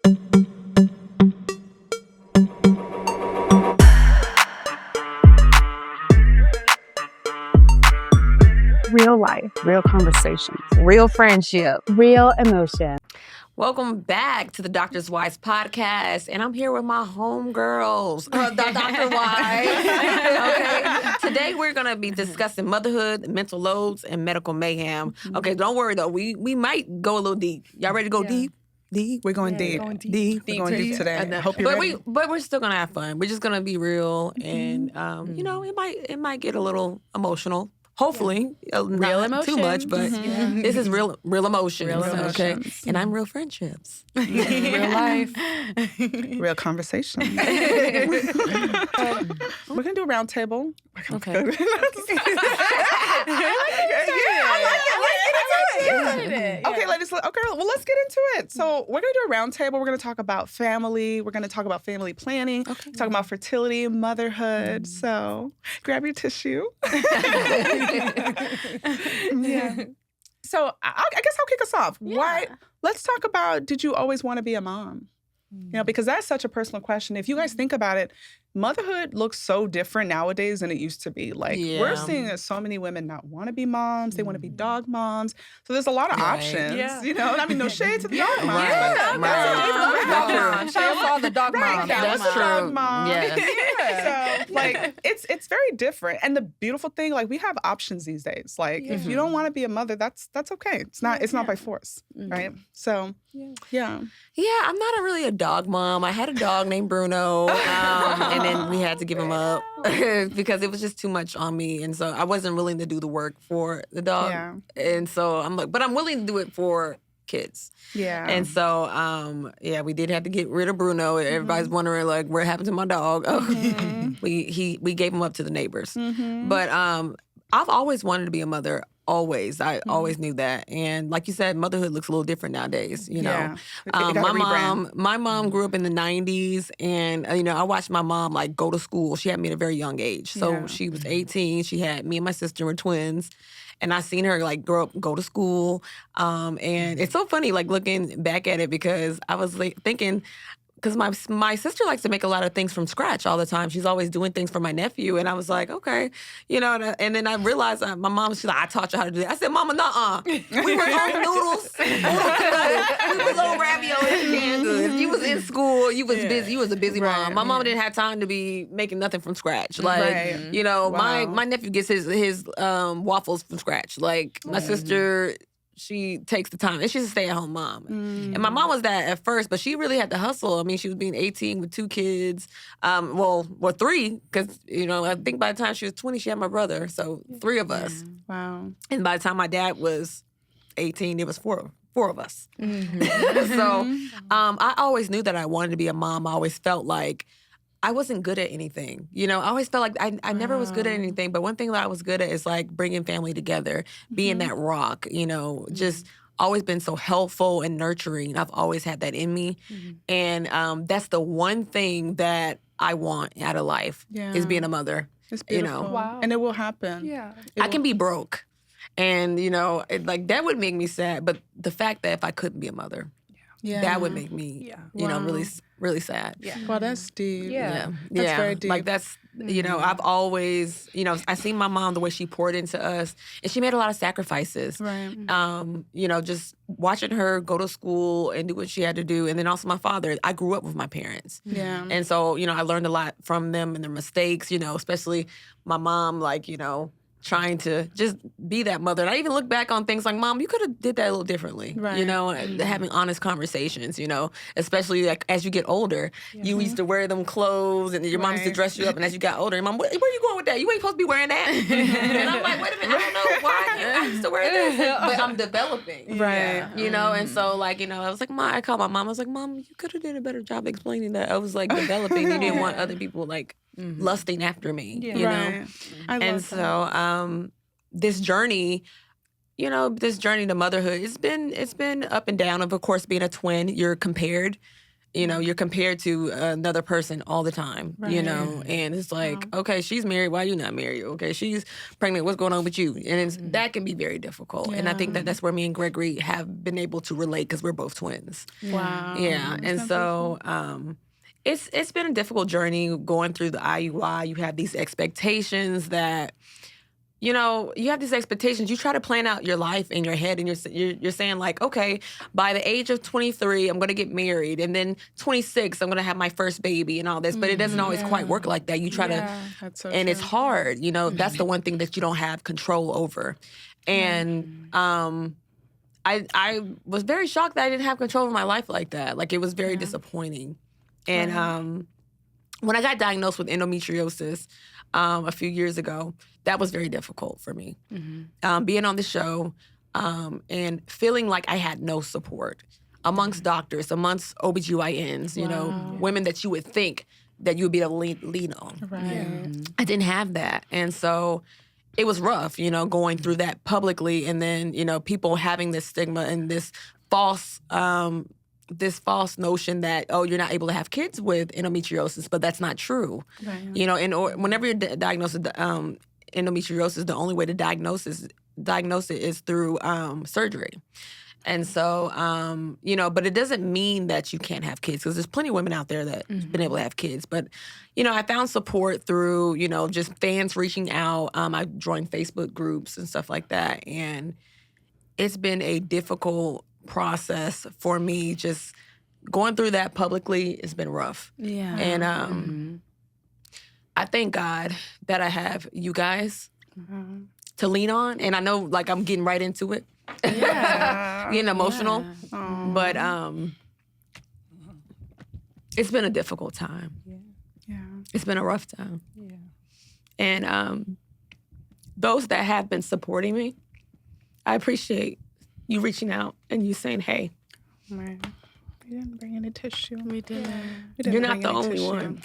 Real life, Real conversations. Real friendship. real emotion. Welcome back to the Doctor's Wise podcast. And I'm here with my homegirls, Dr. Wise. Okay. Today we're going to be discussing motherhood, mental loads, and medical mayhem. Okay, don't worry though. We might go a little deep. Y'all ready to go deep? Deep? We're going deep. Deep. We're going deep today. I hope you're ready. But we're still going to have fun. We're just going to be real. And, you know, it might get a little emotional. Hopefully, not emotions. too much, but this is real emotions. Real Okay, emotions. and I'm real friendships. Real life. Real conversations. We're going to do a round table. Okay. I like it. Okay, ladies. Okay, well, let's get into it. So we're going to do a round table. We're going to talk about family. We're going to talk about family planning. Okay. Talk about fertility, motherhood. So grab your tissue. Yeah. So I guess I'll kick us off. Why? Let's talk about, did you always want to be a mom? You know, because that's such a personal question. If you guys think about it, motherhood looks so different nowadays than it used to be. Like, we're seeing that so many women not want to be moms. They want to be dog moms. So there's a lot of options, you know? And I mean, no shade to the dog moms. Right. That's Shout out to all the dog moms. That's That's true. dog mom. Yeah. So, like, it's very different. And the beautiful thing, like, we have options these days. Like, if you don't want to be a mother, that's okay. It's not by force, right? So, yeah. Yeah, I'm not really a dog mom. I had a dog named Bruno, and then we had to give him up because it was just too much on me, and so I wasn't willing to do the work for the dog. Yeah. And so I'm like, but I'm willing to do it for kids. Yeah. And so, we did have to get rid of Bruno. Everybody's wondering, like, what happened to my dog? Oh, we gave him up to the neighbors. But I've always wanted to be a mother. Always. I always knew that. And like you said, motherhood looks a little different nowadays, you know. Yeah. You gotta rebrand. My mom grew up in the 90s, and, you know, I watched my mom, like, go to school. She had me at a very young age. So she was 18. She had me and my sister were twins. And I seen her, like, grow up, go to school. And it's so funny, like, looking back at it, because I was, like, thinking, because my sister likes to make a lot of things from scratch all the time. She's always doing things for my nephew. And I was like, okay. You know, and then I realized my mom, she's like, I taught you how to do that. I said, Mama, nuh-uh. We were home noodles. We was little ravioli and canned goods. You was in school. You was busy. You was a busy mom. My mom didn't have time to be making nothing from scratch. Like, you know, my nephew gets his waffles from scratch. Like, my sister, she takes the time, and she's a stay-at-home mom. And my mom was that at first, but she really had to hustle. I mean, she was being 18 with 2 kids. Well, 3, because, you know, I think by the time she was 20, she had my brother. So 3 of us. Wow. And by the time my dad was 18, it was 4 of us. So I always knew that I wanted to be a mom. I always felt like I wasn't good at anything. You know, I always felt like I never was good at anything. But one thing that I was good at is, like, bringing family together, being that rock, you know, just always been so helpful and nurturing. I've always had that in me. And that's the one thing that I want out of life is being a mother. It's beautiful. You know? Wow. And it will happen. Yeah. I can be broke. And, you know, like, that would make me sad. But the fact that if I couldn't be a mother, that would make me, you know, really, really sad. Yeah. Well, that's deep. Yeah. That's very deep. Like, that's, you know, I've always, you know, I seen my mom, the way she poured into us, and she made a lot of sacrifices. Right. You know, just watching her go to school and do what she had to do. And then also my father, I grew up with my parents. Yeah. And so, you know, I learned a lot from them and their mistakes, you know, especially my mom, like, you know, trying to just be that mother. And I even look back on things like, Mom, you could have did that a little differently, you know, having honest conversations, you know, especially, like, as you get older. You used to wear them clothes, and your mom used to dress you up, and as you got older, your mom, where are you going with that? You ain't supposed to be wearing that. And I'm like, wait a minute, I don't know why I used to wear this, but I'm developing. Right. You know, and so, like, you know, I was like, I called my mom. I was like, Mom, you could have did a better job explaining that. I was, like, developing. You didn't want other people, like, lusting after me, you know? I love And so this journey, you know, this journey to motherhood, it's been up and down. Of course, being a twin, you're compared you know, you're compared to another person all the time, you know, and it's like, okay, she's married. Why are you not married? Okay, she's pregnant. What's going on with you? And that can be very difficult. And I think that that's where me and Gregory have been able to relate because we're both twins. Wow. Yeah. And so it's been a difficult journey going through the IUI. You have these expectations that, you know, you have these expectations. You try to plan out your life in your head, and you're saying like, okay, by the age of 23, I'm going to get married, and then 26, I'm going to have my first baby and all this. But it doesn't always quite work like that. You try to, and it's hard. You know, that's the one thing that you don't have control over. And I was very shocked that I didn't have control of my life like that. Like, it was very disappointing. And when I got diagnosed with endometriosis a few years ago, that was very difficult for me. Being on the show and feeling like I had no support amongst doctors, amongst OBGYNs, you know, women that you would think that you would be able to lean on. I didn't have that. And so it was rough, you know, going through that publicly, and then, you know, people having this stigma and this false notion that, oh, you're not able to have kids with endometriosis, but that's not true. You know, and whenever you're diagnosed with endometriosis, the only way to diagnose it is through surgery. And so, you know, but it doesn't mean that you can't have kids, because there's plenty of women out there that have been able to have kids. But, you know, I found support through, you know, just fans reaching out. I joined Facebook groups and stuff like that. And it's been a difficult process for me. Just going through that publicly, it's been rough. And I thank God that I have you guys to lean on. And I know, like, I'm getting right into it. Getting emotional. But it's been a difficult time. It's been a rough time. And those that have been supporting me, I appreciate you reaching out and you saying, hey. Right. We didn't bring any tissue. We didn't. You're not the only one.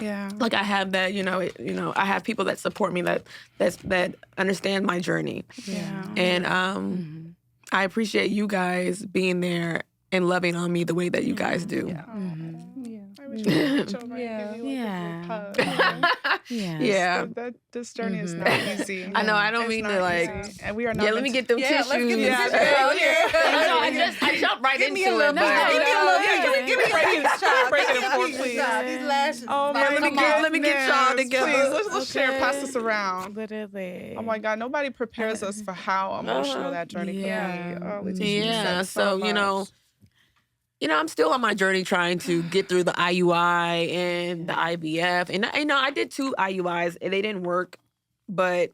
Yeah. Like, I have that, you know, I have people that support me, that understand my journey. And I appreciate you guys being there and loving on me the way that you guys do. I wish we could show give you a hug. This journey is not easy. I know. I don't mean to, like. Easy. And we are not. Yeah, let me get them tissues. Let's get the tissues. I jumped right into it. Give me a little. Give me break it in four, please. These lashes. Oh my God. Let me get y'all together. Please, let's share, pass this around. Literally. Oh my God, nobody prepares us for how emotional that journey can be. Oh, Letitia, so you know, I'm still on my journey trying to get through the IUI and the IVF, and you know, I did 2 IUIs and they didn't work, but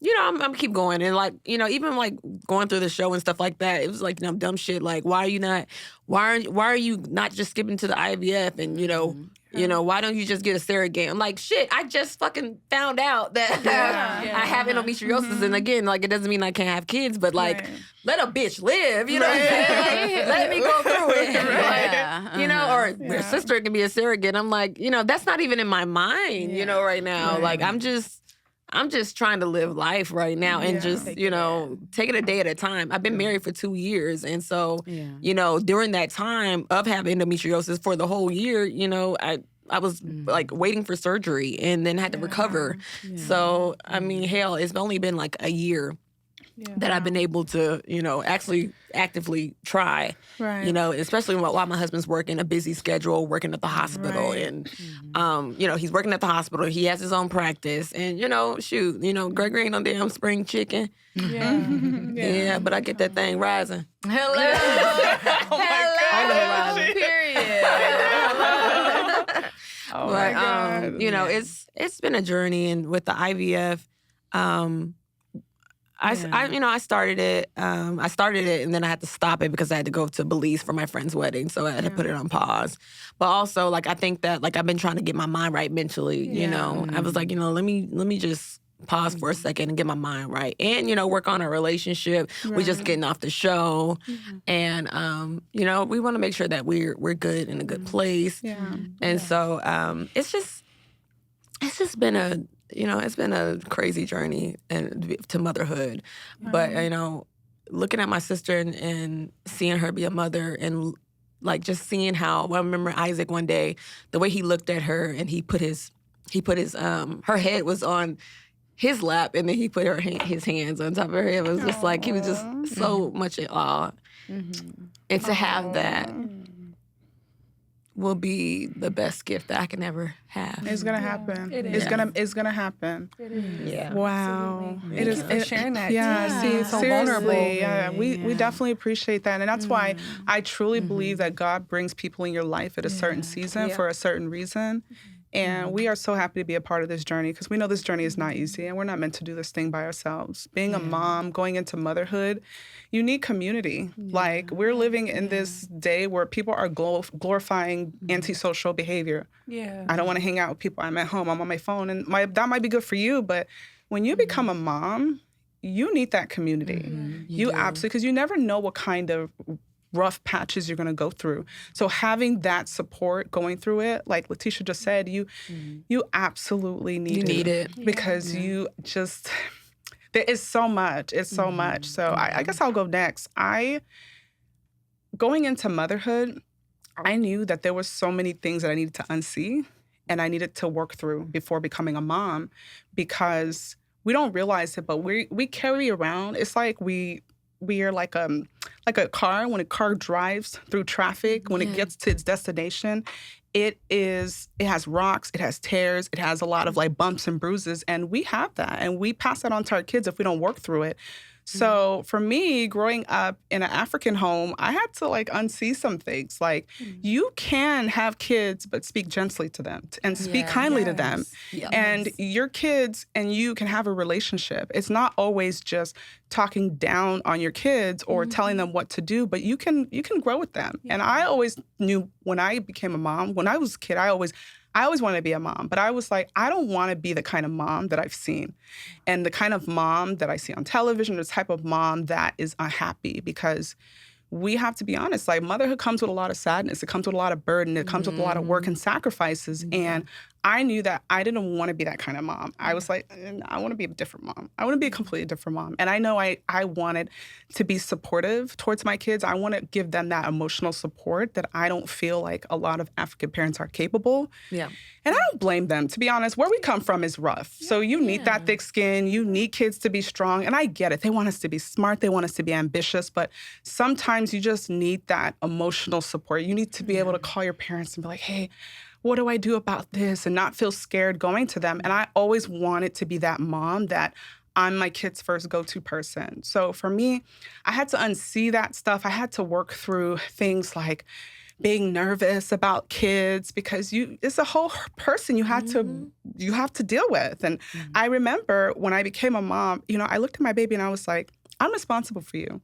you know, I'm keep going, and like, you know, even like going through the show and stuff like that, it was like, you know, dumb shit like, why are you not just skipping to the IVF, and you know. You know, why don't you just get a surrogate? I'm like, shit, I just fucking found out that I have endometriosis. And again, like, it doesn't mean I can't have kids, but like, let a bitch live, you know what I'm saying? Like, let me go through it. Like, you know, or your sister can be a surrogate. I'm like, you know, that's not even in my mind, you know, right now. Like, I'm just trying to live life right now and just, you know, take it a day at a time. I've been married for 2 years. And so, you know, during that time of having endometriosis for the whole year, you know, I was like waiting for surgery and then had to recover. So, I mean, hell, it's only been like a year that I've been able to, you know, actually actively try, you know, especially while my husband's working a busy schedule, working at the hospital. And, you know, he's working at the hospital. He has his own practice. And, you know, shoot, you know, Gregory ain't no damn spring chicken. Yeah, but I get that thing rising. Hello. Oh my God. Period. Oh But my God. you know, it's been a journey, and with the IVF, I started it. And then I had to stop it because I had to go to Belize for my friend's wedding, so I had to put it on pause. But also, like, I think that, like, I've been trying to get my mind right mentally. You know, I was like, you know, let me just pause for a second and get my mind right, and you know, work on our relationship. We're just getting off the show, and you know, we want to make sure that we're good in a good place. And so it's just been a, you know, it's been a crazy journey to motherhood. But you know, looking at my sister and seeing her be a mother, and like just seeing how. Well, I remember Isaac one day, the way he looked at her, and he put his her head was on his lap, and then he put his hands on top of her head. It was just like he was just so much in awe, and to have that will be the best gift that I can ever have. It's gonna happen. It It's is. gonna happen. It is. Yeah. Wow. Absolutely. It is Thank you for sharing that. Yeah, see, so seriously. vulnerable. Yeah, we definitely appreciate that. And that's why I truly believe that God brings people in your life at a certain season for a certain reason. And we are so happy to be a part of this journey because we know this journey is not easy and we're not meant to do this thing by ourselves. Being a mom, going into motherhood, you need community. Like we're living in this day where people are glorifying antisocial behavior. Yeah. I don't want to hang out with people. I'm at home. I'm on my phone. And that might be good for you. But when you become a mom, you need that community. You absolutely, because you never know what kind of rough patches you're going to go through. So having that support going through it, like Letitia just said, you absolutely need it. Because you just, there is so much. It's so much. So I guess I'll go next. Going into motherhood, I knew that there were so many things that I needed to unsee and I needed to work through before becoming a mom because we don't realize it, but we carry around, it's like we are like a car. When a car drives through traffic, when it gets to its destination, it has rocks, it has tears, it has a lot of like bumps and bruises, and we have that, and we pass that on to our kids if we don't work through it. So for me, growing up in an African home, I had to like unsee some things. Like you can have kids, but speak gently to them and speak kindly to them. And your kids and you can have a relationship. It's not always just talking down on your kids or telling them what to do, but you can grow with them. And I always knew when I became a mom, when I was a kid, I always wanted to be a mom, but I was like, I don't want to be the kind of mom that I've seen. And the kind of mom that I see on television, the type of mom that is unhappy, because we have to be honest, like motherhood comes with a lot of sadness. It comes with a lot of burden. It comes with a lot of work and sacrifices. And I knew that I didn't want to be that kind of mom. I was like, I want to be a different mom. I want to be a completely different mom. And I know I wanted to be supportive towards my kids. I want to give them that emotional support that I don't feel like a lot of African parents are capable. Yeah. And I don't blame them. To be honest, where we come from is rough. So you need that thick skin. You need kids to be strong. And I get it. They want us to be smart. They want us to be ambitious. But sometimes you just need that emotional support. You need to be able to call your parents and be like, hey, what do I do about this? And not feel scared going to them. And I always wanted to be that mom that I'm my kid's first go-to person. So for me, I had to unsee that stuff. I had to work through things like being nervous about kids because it's a whole person you have to deal with. And I remember when I became a mom, I looked at my baby and I was like, I'm responsible for you.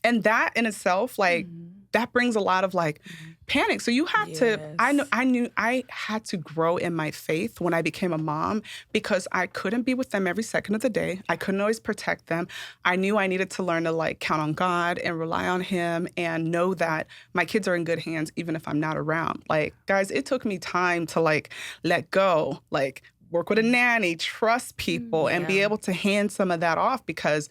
And that in itself, like, that brings a lot of like panic. So you have to, I knew I had to grow in my faith when I became a mom because I couldn't be with them every second of the day. I couldn't always protect them. I knew I needed to learn to like count on God and rely on him and know that my kids are in good hands even if I'm not around. Like, guys, it took me time to like let go, like work with a nanny, trust people and be able to hand some of that off because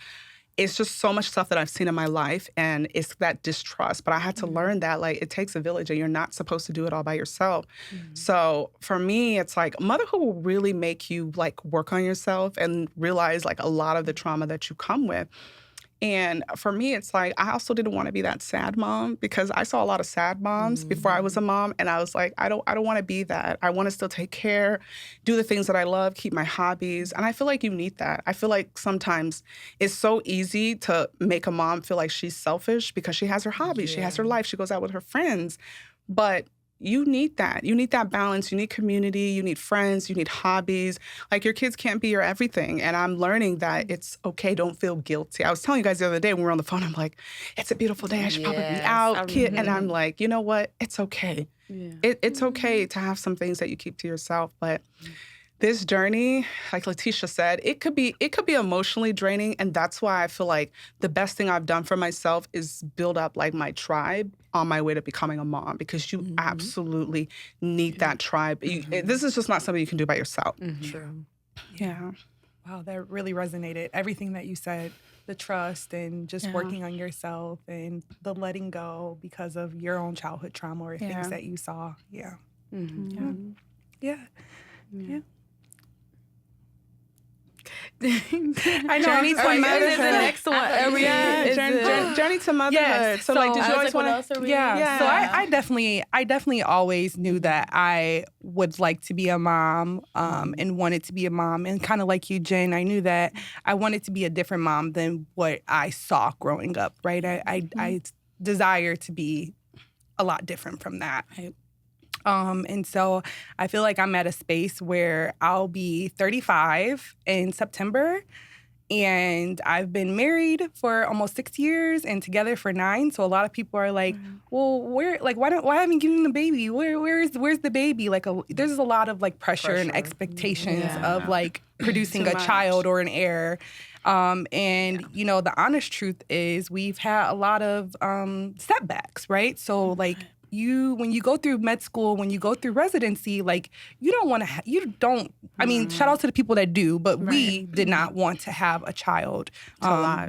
it's just so much stuff that I've seen in my life and it's that distrust. But I had to learn that like it takes a village and you're not supposed to do it all by yourself. So for me, it's like motherhood will really make you like work on yourself and realize like a lot of the trauma that you come with. And for me, it's like, I also didn't want to be that sad mom because I saw a lot of sad moms before I was a mom. And I was like, I don't want to be that. I want to still take care, do the things that I love, keep my hobbies. And I feel like you need that. I feel like sometimes it's so easy to make a mom feel like she's selfish because she has her hobbies, she has her life, she goes out with her friends. But you need that. You need that balance. You need community. You need friends. You need hobbies. Like your kids can't be your everything. And I'm learning that it's okay. Don't feel guilty. I was telling you guys the other day when we were on the phone, I'm like, it's a beautiful day. I should probably be out, kid. And I'm like, you know what? It's okay. It's okay to have some things that you keep to yourself. But this journey, like Letitia said, it could be emotionally draining. And that's why I feel like the best thing I've done for myself is build up like my tribe on my way to becoming a mom because you absolutely need that tribe. This is just not something you can do by yourself. True. Yeah. Wow, that really resonated. Everything that you said. the trust and just working on yourself and the letting go because of your own childhood trauma or things that you saw. Yeah. Mm-hmm. Yeah. I know. Journey to motherhood. Is the next one. Journey to motherhood. Yes. So, like, did you always want to? Yeah. So I definitely always knew that I would like to be a mom, and wanted to be a mom. And kind of like you, Jen, I knew that I wanted to be a different mom than what I saw growing up, right? I desire to be a lot different from that. And so I feel like I'm at a space where I'll be 35 in September, and I've been married for almost 6 years and together for 9. So a lot of people are like, well, why haven't you given the baby? Where's the baby? Like there's a lot of like pressure and expectations of like producing a child or an heir. And you know, the honest truth is we've had a lot of setbacks, right? So like when you go through med school, when you go through residency, like you don't want to, I mean, shout out to the people that do, but we did not want to have a child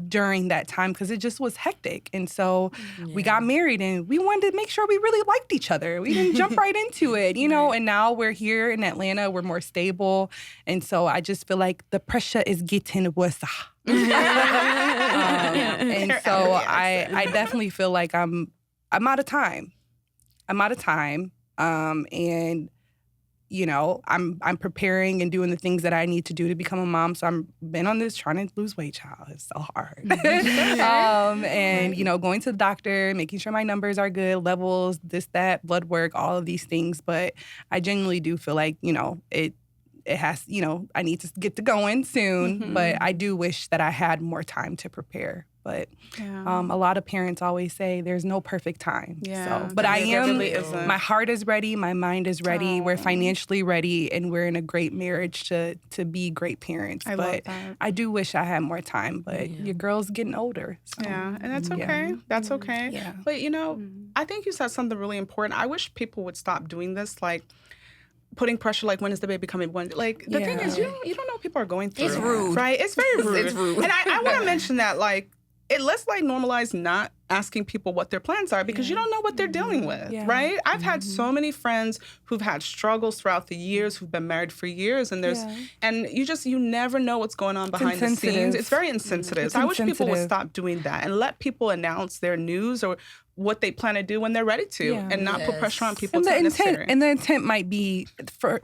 during that time because it just was hectic. And so we got married and we wanted to make sure we really liked each other. We didn't jump right into it, you know, and now we're here in Atlanta, we're more stable. And so I just feel like the pressure is getting worse. And so I definitely feel like I'm out of time. And you know, I'm preparing and doing the things that I need to do to become a mom. So I'm been on this trying to lose weight, child. It's so hard. And you know, going to the doctor, making sure my numbers are good, levels, this, that, blood work, all of these things. But I genuinely do feel like, you know, it has, you know, I need to get to going soon. But I do wish that I had more time to prepare. But a lot of parents always say there's no perfect time. So, but I am, my heart is ready, my mind is ready, we're financially ready, and we're in a great marriage to be great parents. I love that. I do wish I had more time, but your girl's getting older. So. Yeah, and that's okay. That's okay. Yeah. But, you know, I think you said something really important. I wish people would stop doing this, like, putting pressure, like, when is the baby coming? When, like, the thing is, you don't know what people are going through. It's rude. Right? It's very rude. It's rude. And I want to mention that, like, let's like normalize not asking people what their plans are because you don't know what they're dealing with, right? I've had so many friends who've had struggles throughout the years, who've been married for years, and and you never know what's going on behind the scenes. It's very insensitive. So I wish people would stop doing that and let people announce their news or what they plan to do when they're ready to, and not put pressure on people. And the intent might be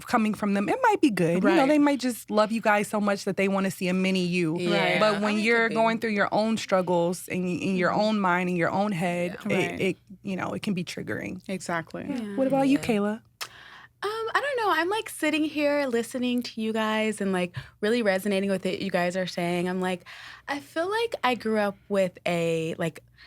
coming from them. It might be good. You know, they might just love you guys so much that they want to see a mini you. But when you're going through your own struggles in your own mind, in your own head, it you know, it can be triggering. Exactly. What about you, Kayla? I don't know. I'm like sitting here listening to you guys and like really resonating with what you guys are saying. I'm like, I feel like I grew up with a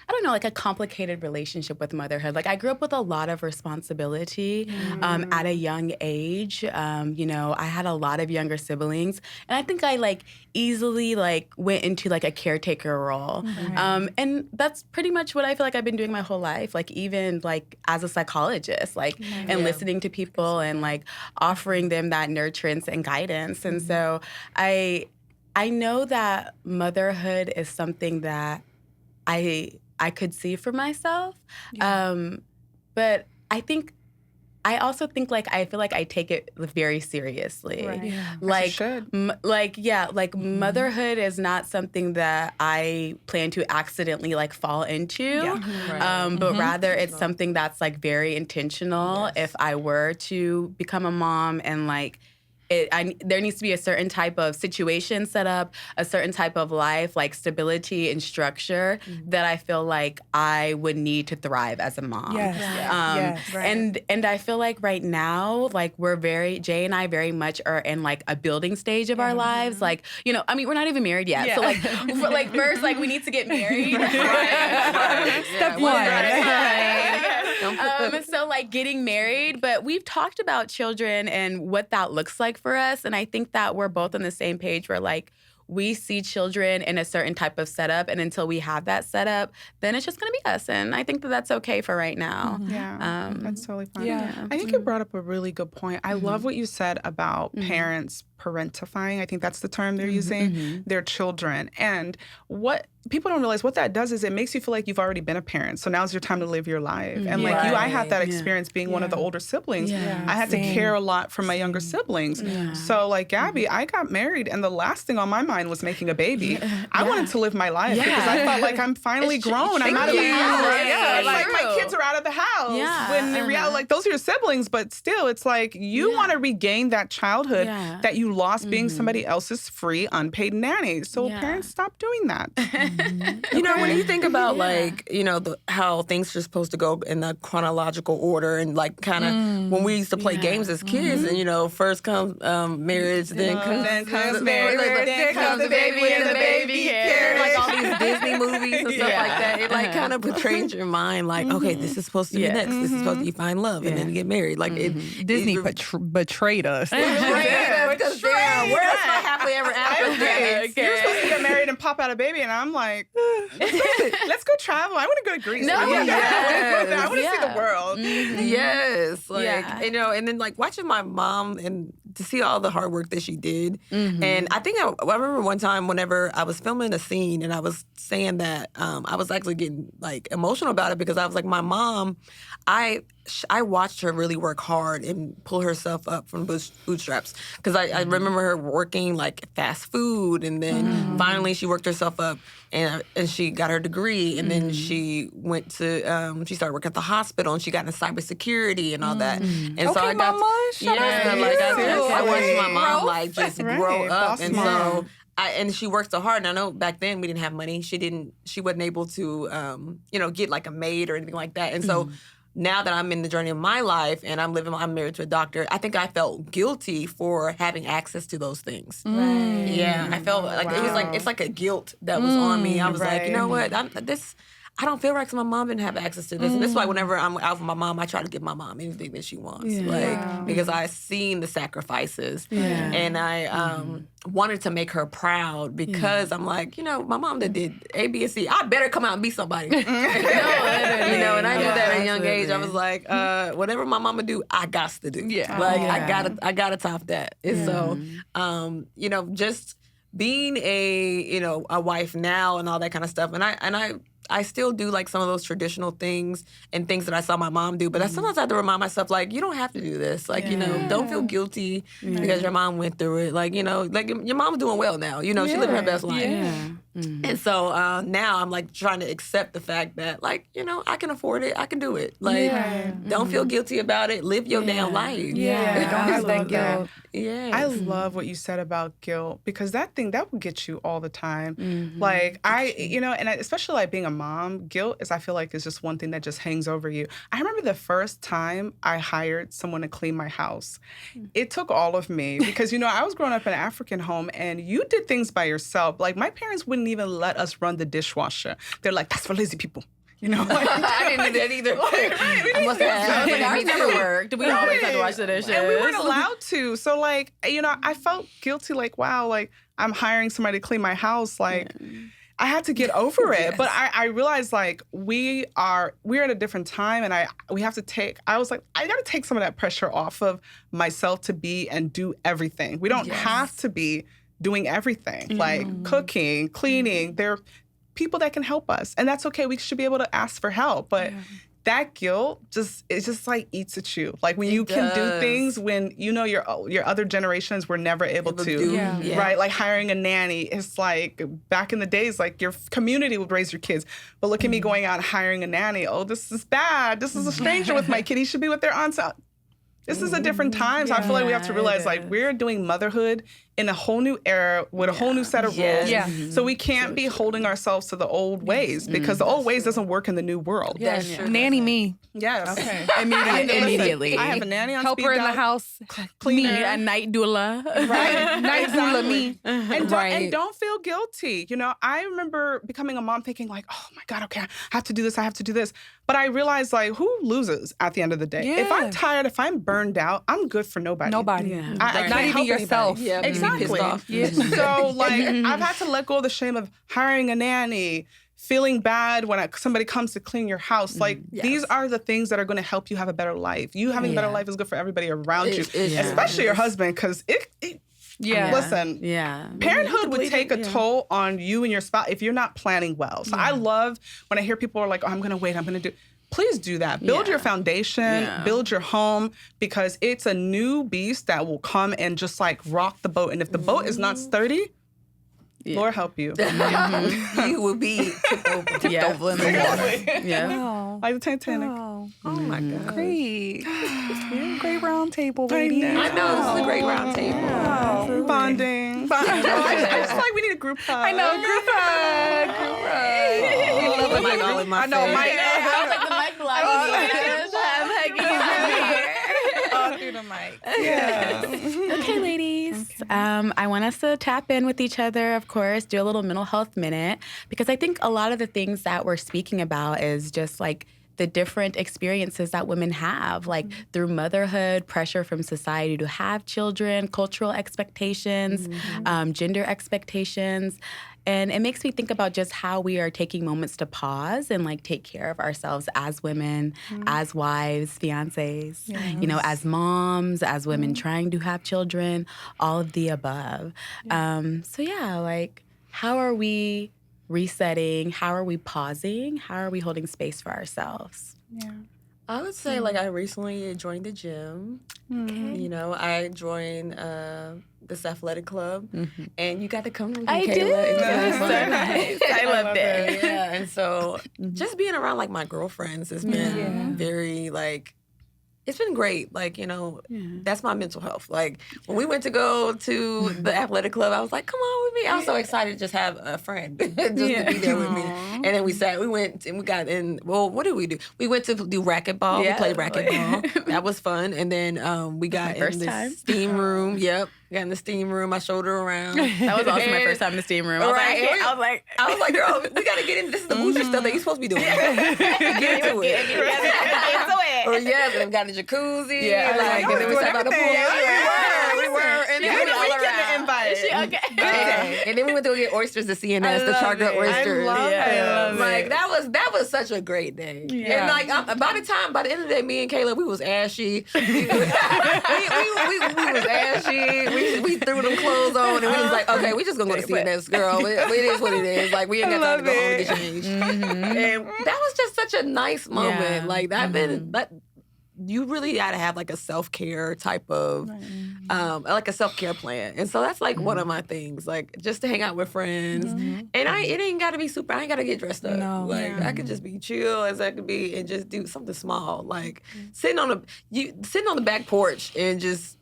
a complicated relationship with motherhood. Like I grew up with a lot of responsibility at a young age. You know, I had a lot of younger siblings, and I think I like easily like went into like a caretaker role. And that's pretty much what I feel like I've been doing my whole life. Like even like as a psychologist, like and listening to people and like offering them that nurturance and guidance. And so I know that motherhood is something that I could see for myself. But I also think like I feel like I take it very seriously. Like motherhood is not something that I plan to accidentally like fall into. But rather it's something that's like very intentional. If I were to become a mom and like there needs to be a certain type of situation set up, a certain type of life, like stability and structure that I feel like I would need to thrive as a mom. And I feel like right now, like Jay and I very much are in like a building stage of our lives. Like, you know, I mean, we're not even married yet. So like, first, like we need to get married. Step one. So like getting married, but we've talked about children and what that looks like for us. And I think that we're both on the same page where like we see children in a certain type of setup, and until we have that setup, then it's just going to be us. And I think that that's okay for right now. That's totally fine. I think you brought up a really good point. I love what you said about parents parentifying. I think that's the term they're using, their children. And what people don't realize what that does is it makes you feel like you've already been a parent. So now's your time to live your life. And like you, I had that experience being one of the older siblings. I had to care a lot for my younger siblings. So like Gabby, I got married and the last thing on my mind was making a baby. I wanted to live my life because I felt like I'm finally grown. I'm out of the house. It's like my kids are out of the house. When in reality, like those are your siblings, but still it's like you want to regain that childhood that you lost being somebody else's free unpaid nanny. So parents, stop doing that. You know, when you think about like, you know, how things are supposed to go in the chronological order and like kind of when we used to play games as kids and, you know, first comes marriage, then comes marriage, then comes the baby and the baby carriage. Like all these Disney movies and stuff like that. It like kind of portrays your mind like, okay, this is supposed to be next. This is supposed to be find love and then get married. Like Disney betrayed us. Because where's my happily ever after? You're supposed to get married and pop out a baby, and I'm like, let's go travel. I want to go to Greece. I want to see the world. Yes, like you know, and then like watching my mom and to see all the hard work that she did. And I think I remember one time whenever I was filming a scene and I was saying that I was actually getting like emotional about it because I was like, my mom, I watched her really work hard and pull herself up from bootstraps because I remember her working like fast food and then finally she worked herself up and she got her degree and then she went to she started working at the hospital and she got into cybersecurity and all that. And so I got I watched my mom like just grow up and so. And she worked so hard. And I know back then we didn't have money. She wasn't able to, you know, get like a maid or anything like that. And so now that I'm in the journey of my life and I'm married to a doctor, I think I felt guilty for having access to those things. Right. Yeah, I felt like it was like it's like a guilt that was on me. I was like, you know what, I don't feel right because my mom didn't have access to this. And this is why whenever I'm out with my mom, I try to give my mom anything that she wants. Because I've seen the sacrifices. And I wanted to make her proud because I'm like, you know, my mom that did A, B, and C. I better come out and be somebody. You know, and I knew that at a young age. I was like, whatever my mama do, I got to do. Like, I gotta top that. And so, you know, just being a wife now and all that kind of stuff. And I still do like some of those traditional things and things that I saw my mom do, but I sometimes have to remind myself like, you don't have to do this. Like, you know, don't feel guilty because your mom went through it. Like, you know, like your mom's doing well now. You know, she living her best life. And so now I'm like trying to accept the fact that like, you know, I can afford it. I can do it. Like, don't feel guilty about it. Live your damn life. Don't have that guilt. I love what you said about guilt because that will get you all the time. Like you know, and especially like being a mom, guilt I feel like is just one thing that just hangs over you. I remember the first time I hired someone to clean my house. It took all of me because, you know, I was growing up in an African home and you did things by yourself. Like my parents wouldn't even let us run the dishwasher. They're like, that's for lazy people. You know, like, I didn't do that either. I must have. I never worked. We always had to wash the dishes. And we weren't allowed to. So, like, you know, I felt guilty, like, wow, like, I'm hiring somebody to clean my house. Like, I had to get over it. But I realized, like, we're at a different time, and I was like, I got to take some of that pressure off of myself to be and do everything. We don't have to be doing everything, like cooking, cleaning. There are people that can help us, and that's okay. We should be able to ask for help, but that guilt just like eats at you. Like when you can do things when you know your other generations were never able to, right? Like hiring a nanny. It's like back in the days, like your community would raise your kids, but look at me going out and hiring a nanny. Oh, this is bad. This is a stranger with my kid. He should be with their aunts. This is a different time. So I feel like we have to realize like we're doing motherhood in a whole new era with a whole new set of rules. So we can't be holding ourselves to the old ways because the old ways doesn't work in the new world. Nanny me. Yes. Okay. Immediately. I have a nanny on Help her in the house. Cleaner. Me, a night doula. Right. Night doula me. And don't feel guilty. You know, I remember becoming a mom thinking like, oh my God, okay, I have to do this, I have to do this. But I realized like, who loses at the end of the day? If I'm tired, if I'm burned out, I'm good for nobody. I not even yourself. Exactly. So like, I've had to let go of the shame of hiring a nanny, feeling bad when somebody comes to clean your house. Like, these are the things that are going to help you have a better life. You having a better life is good for everybody around you, especially your husband, because Yeah. Listen, Yeah. parenthood would take a yeah. toll on you and your spouse if you're not planning well. So I love when I hear people are like, oh, I'm going to wait, I'm going to do. Please do that. Build your foundation, build your home, because it's a new beast that will come and just like rock the boat. And if the boat is not sturdy, Lord help you. You will be tipped over in the water. Yeah. Wow. Like the Titanic. Wow. Oh my God. Great. Great round table, ladies. I know, this is a great round table. Wow. Bonding. It's like we need a group hug. I know, group hug. Group hug. You love it like all in my I know, face. Mike. I was like the mic blocking. I'm hugging you. All through the mic. Yeah. Okay, ladies. I want us to tap in with each other, of course, do a little mental health minute, because I think a lot of the things that we're speaking about is just like the different experiences that women have, like through motherhood, pressure from society to have children, cultural expectations, gender expectations. And it makes me think about just how we are taking moments to pause and like take care of ourselves as women, as wives, fiancés, you know, as moms, as women trying to have children, all of the above. So yeah, like how are we resetting? How are we pausing? How are we holding space for ourselves? Yeah. I would say, like, I recently joined the gym. You know, I joined this athletic club, and you got to come with me, I Kayla. did. It was really It was so fun. nice. I loved it. Yeah, and so just being around, like, my girlfriends has been very, like, it's been great. Like, you know, that's my mental health. Like, when we went to go to the athletic club, I was like, come on with me. I was so excited to just have a friend just to be there with me. And then we went and we got in, well, what did we do? We went to do racquetball. Yeah. We played racquetball. That was fun. And then we got in first the time. steam room. Yep. Got in the steam room. I showed her around. That was also my first time in the steam room. I was Right. like, I was like, girl, we got to get in. This is the bougie stuff that you're supposed to be doing. Get into it. Or yeah, then we got in the jacuzzi. Yeah, like, and then we doing sat by the pool. everything. We were. And then we We all get around. the invite. okay. And then we went to go get oysters at CNS, the charcoal oysters. I love Like it. that was such a great day. Yeah. And like by the end of the day, me and Kayla, we was ashy. we was ashy. We threw them clothes on and we was like, okay, we just gonna go to CNS, girl. It is what it is. Like we ain't got time to go home and get changed. And that was just such a nice moment. Yeah. Like I've been you really got to have like a self-care type of like a self-care plan, and so that's like one of my things, like just to hang out with friends. And it ain't got to be super, I ain't got to get dressed up. I could just be chill as I could be and just do something small, like sitting on the back porch and just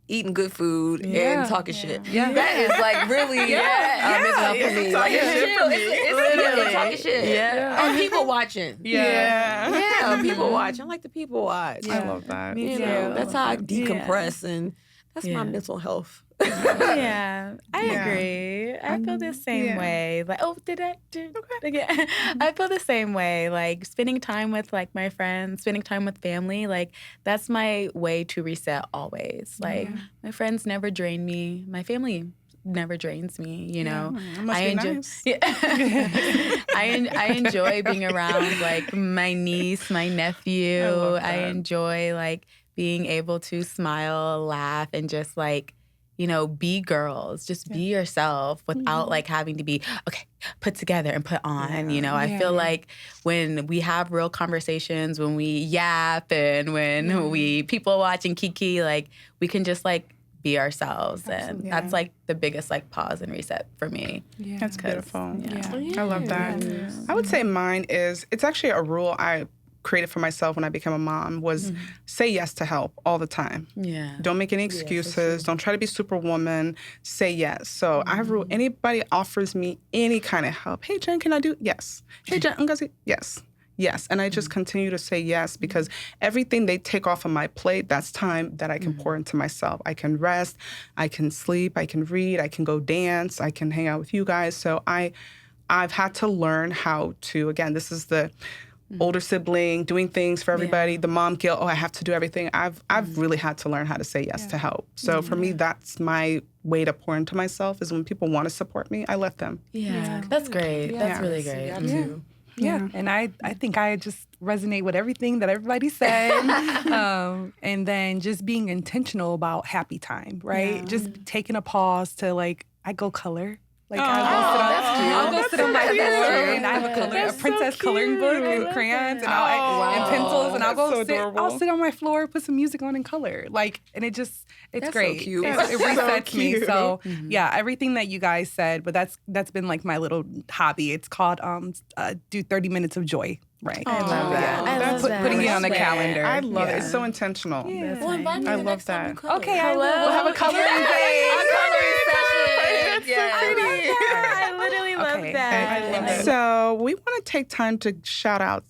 eating good food and talking shit. Yeah. That is like really mental health for me. Like it's chill. It's talking shit. Yeah. And people watching. Yeah, people watch. I like the people watch. I love that. You know, that's how I decompress, and that's my mental health. Yeah, I agree. I feel the same way. Like, again? I feel the same way. Like spending time with like my friends, spending time with family. Like that's my way to reset always. Like my friends never drain me. My family never drains me. You know, Must I be enjoy. nice. I enjoy being around like my niece, my nephew. I enjoy like being able to smile, laugh, and just like, you know, be girls. Just be yourself without like having to be, okay, put together and put on. You know, I feel like when we have real conversations, when we yap and when we people watch and kiki, like we can just like be ourselves. And that's like the biggest like pause and reset for me. Yeah. That's beautiful. Yeah. I love that. I would say mine is, it's actually a rule I created for myself when I became a mom, was say yes to help all the time. Yeah. Don't make any excuses. Don't try to be superwoman. Say yes. So I have a rule. Anybody offers me any kind of help. Hey, Jen, can I do? Yes. Hey, Jen, I'm going to say yes. Yes. And I just continue to say yes, because everything they take off of my plate, that's time that I can pour into myself. I can rest. I can sleep. I can read. I can go dance. I can hang out with you guys. So I've had to learn how to, again, this is the older sibling, doing things for everybody, the mom guilt, I have to do everything. I've really had to learn how to say yes to help. So for me, that's my way to pour into myself, is when people want to support me, I let them. Yeah. That's great. That's really great. Too. Yeah. And I think I just resonate with everything that everybody said. And then just being intentional about happy time, right? Just taking a pause to like, I go color. Like I'll go sit on my floor and I have a princess coloring book and crayons and pencils and I'll sit on my floor, put some music on and color. Like, and it's that's great. So cute. It resets me. So yeah, everything that you guys said, but that's been like my little hobby. It's called do 30 minutes of joy. Right. I love that. I love that. Putting it on the calendar. I love it. It's so intentional. Yeah. Well, invite me I the love next time that. you color. Okay, Hello. we'll have a coloring day. I literally love that. I love it. So we want to take time to shout out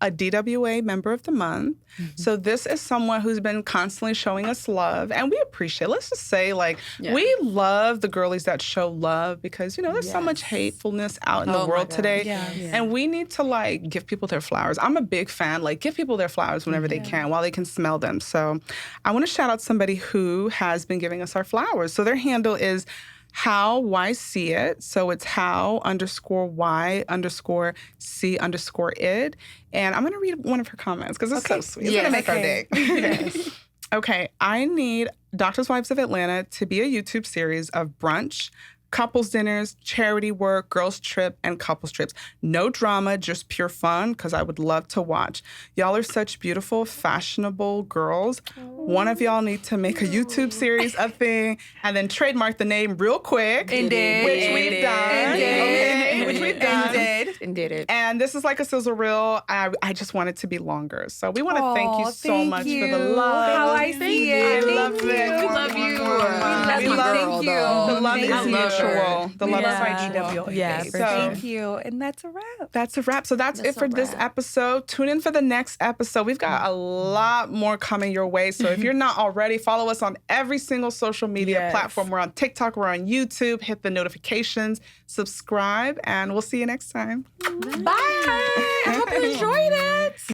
a DWA member of the month. So this is someone who's been constantly showing us love, and we appreciate. Let's just say, like, we love the girlies that show love because there's so much hatefulness out in the world today, and we need to like give people their flowers. I'm a big fan. Like, give people their flowers whenever they can, while they can smell them. So I want to shout out somebody who has been giving us our flowers. So their handle is How Why See It. So it's how_Y_C_id. And I'm going to read one of her comments because it's so sweet. It's going to make our day. Okay. I need Doctors' Wives of Atlanta to be a YouTube series of brunch, couples dinners, charity work, girls trip, and couples trips. No drama, just pure fun, because I would love to watch. Y'all are such beautiful, fashionable girls. One of y'all need to make a YouTube series, a thing, and then trademark the name real quick. And did. Which we've done. Okay, which we've done. And did it. And this is like a sizzle reel. I just want it to be longer. So we want to thank you so much for the love. How I see it. I love it. We love you. We love you. The love is Thank you. mutual. The love is mutual. Yeah, So- Thank you. And that's a wrap. That's a wrap. So that's it for this episode. Tune in for the next episode. We've got a lot more coming your way. So if you're not already, follow us on every single social media platform. We're on TikTok. We're on YouTube. Hit the notifications. Subscribe. And we'll see you next time. Bye. I hope you enjoyed it.